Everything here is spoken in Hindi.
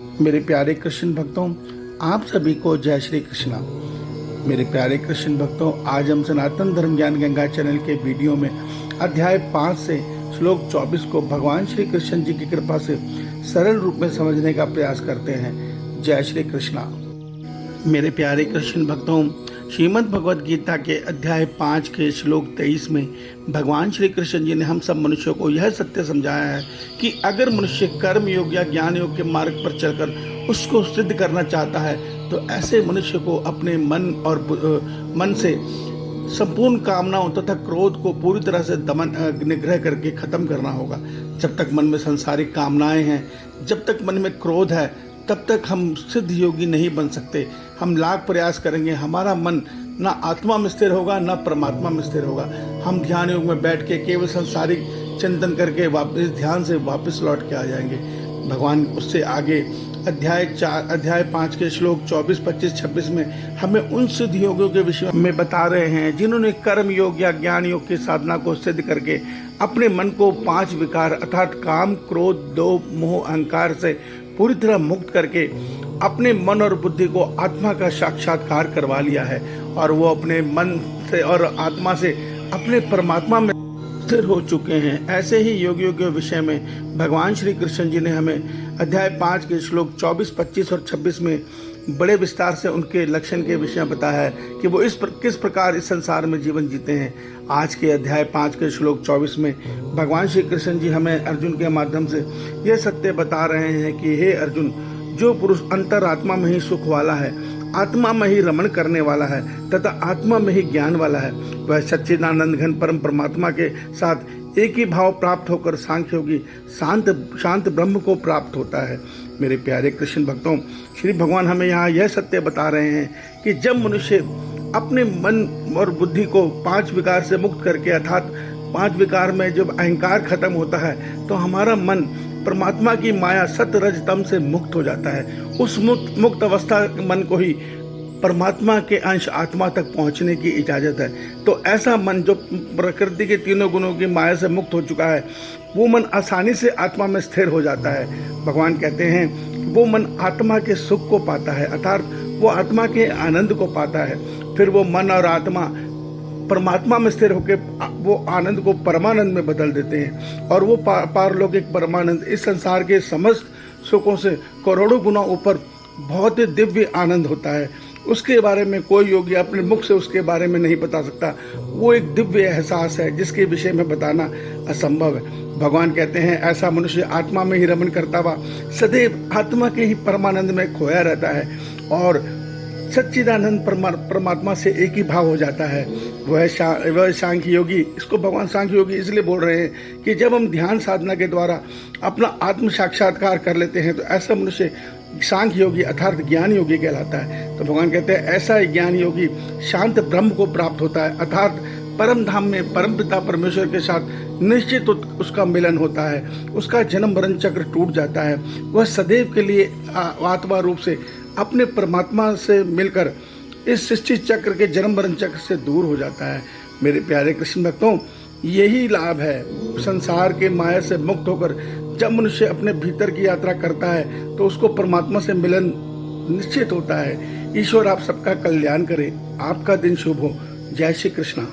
मेरे प्यारे कृष्ण भक्तों, आप सभी को जय श्री कृष्णा। मेरे प्यारे कृष्ण भक्तों, आज हम सनातन धर्म ज्ञान गंगा चैनल के वीडियो में अध्याय 5 से श्लोक 24 को भगवान श्री कृष्ण जी की कृपा से सरल रूप में समझने का प्रयास करते हैं। जय श्री कृष्णा। मेरे प्यारे कृष्ण भक्तों, श्रीमद् भगवद गीता के अध्याय 5 के श्लोक 23 में भगवान श्री कृष्ण जी ने हम सब मनुष्यों को यह सत्य समझाया है कि अगर मनुष्य कर्म योग या ज्ञान योग के मार्ग पर चलकर उसको सिद्ध करना चाहता है तो ऐसे मनुष्य को अपने मन से संपूर्ण कामनाओं तथा क्रोध को पूरी तरह से निग्रह करके खत्म करना होगा। जब तक मन में सांसारिक कामनाएं हैं, जब तक मन में क्रोध है, तब तक हम सिद्ध योगी नहीं बन सकते। हम लाख प्रयास करेंगे, हमारा मन ना आत्मा में स्थिर होगा ना परमात्मा में स्थिर होगा। हम ध्यान योग में बैठ के केवल सांसारिक चिंतन करके वापस ध्यान से वापस लौट के आ जाएंगे। भगवान उससे आगे अध्याय 5 के श्लोक 24, 25, 26 में हमें उन सिद्ध योगियों के विषय में बता रहे हैं जिन्होंने कर्म योग या ज्ञान योग की साधना को सिद्ध करके अपने मन को 5 विकार अर्थात काम, क्रोध, लोभ, मोह, अहंकार से पूरी तरह मुक्त करके अपने मन और बुद्धि को आत्मा का साक्षात्कार करवा लिया है और वो अपने मन से और आत्मा से अपने परमात्मा में स्थिर हो चुके हैं। ऐसे ही योगियों के विषय में भगवान श्री कृष्ण जी ने हमें अध्याय 5 के श्लोक 24, 25 और 26 में बड़े विस्तार से उनके लक्षण के विषय में बताया है कि वो किस प्रकार इस संसार में जीवन जीते हैं। आज के अध्याय 5 के श्लोक 24 में भगवान श्री कृष्ण जी हमें अर्जुन के माध्यम से यह सत्य बता रहे हैं कि हे अर्जुन, जो पुरुष अंतरात्मा में ही सुख वाला है, आत्मा में ही रमण करने वाला है तथा आत्मा में ही ज्ञान वाला है, वह सच्चिदानंद घन परम परमात्मा के साथ एक ही भाव प्राप्त होकर सांख्य योगी शांत ब्रह्म को प्राप्त होता है। मेरे प्यारे कृष्ण भक्तों, श्री भगवान हमें यहाँ यह सत्य बता रहे हैं कि जब मनुष्य अपने मन और बुद्धि को 5 विकार से मुक्त करके अर्थात 5 विकार में जब अहंकार खत्म होता है तो हमारा मन परमात्मा की माया सत रज तम से मुक्त हो जाता है। उस मुक्त अवस्था मन को ही परमात्मा के अंश आत्मा तक पहुंचने की इजाजत है। तो ऐसा मन जो प्रकृति के तीनों गुणों की माया से मुक्त हो चुका है, वो मन आसानी से आत्मा में स्थिर हो जाता है। भगवान कहते हैं वो मन आत्मा के सुख को पाता है अर्थात वो आत्मा के आनंद को पाता है। फिर वो मन और आत्मा परमात्मा में स्थिर होकर वो आनंद को परमानंद में बदल देते हैं और वो पारलौकिक परमानंद इस संसार के समस्त सुखों से करोड़ों गुना ऊपर बहुत ही दिव्य आनंद होता है। उसके बारे में कोई योगी अपने मुख से उसके बारे में नहीं बता सकता। वो एक दिव्य एहसास है जिसके विषय में बताना असंभव है। भगवान कहते हैं ऐसा मनुष्य आत्मा में ही रमण करता हुआ सदैव आत्मा के ही परमानंद में खोया रहता है और सच्चिदानंद परमात्मा से एक ही भाव हो जाता है। वह सांख्य योगी, इसको भगवान सांख्य योगी इसलिए बोल रहे हैं कि जब हम ध्यान साधना के द्वारा अपना आत्म साक्षात्कार कर लेते हैं तो ऐसा मनुष्य सांख्य योगी अर्थात ज्ञान योगी कहलाता है। तो भगवान कहते हैं ऐसा ज्ञान योगी शांत ब्रह्म को प्राप्त होता है अर्थात परम धाम में परम पिता परमेश्वर के साथ निश्चित उसका मिलन होता है। उसका जन्म मरण चक्र टूट जाता है। वह सदैव के लिए आत्मा रूप से अपने परमात्मा से मिलकर इस सृष्टि चक्र के जन्म मरण चक्र से दूर हो जाता है। मेरे प्यारे कृष्ण भक्तों, यही लाभ है संसार के माया से मुक्त होकर जब मनुष्य अपने भीतर की यात्रा करता है तो उसको परमात्मा से मिलन निश्चित होता है। ईश्वर आप सबका कल्याण करे। आपका दिन शुभ हो। जय श्री कृष्णा।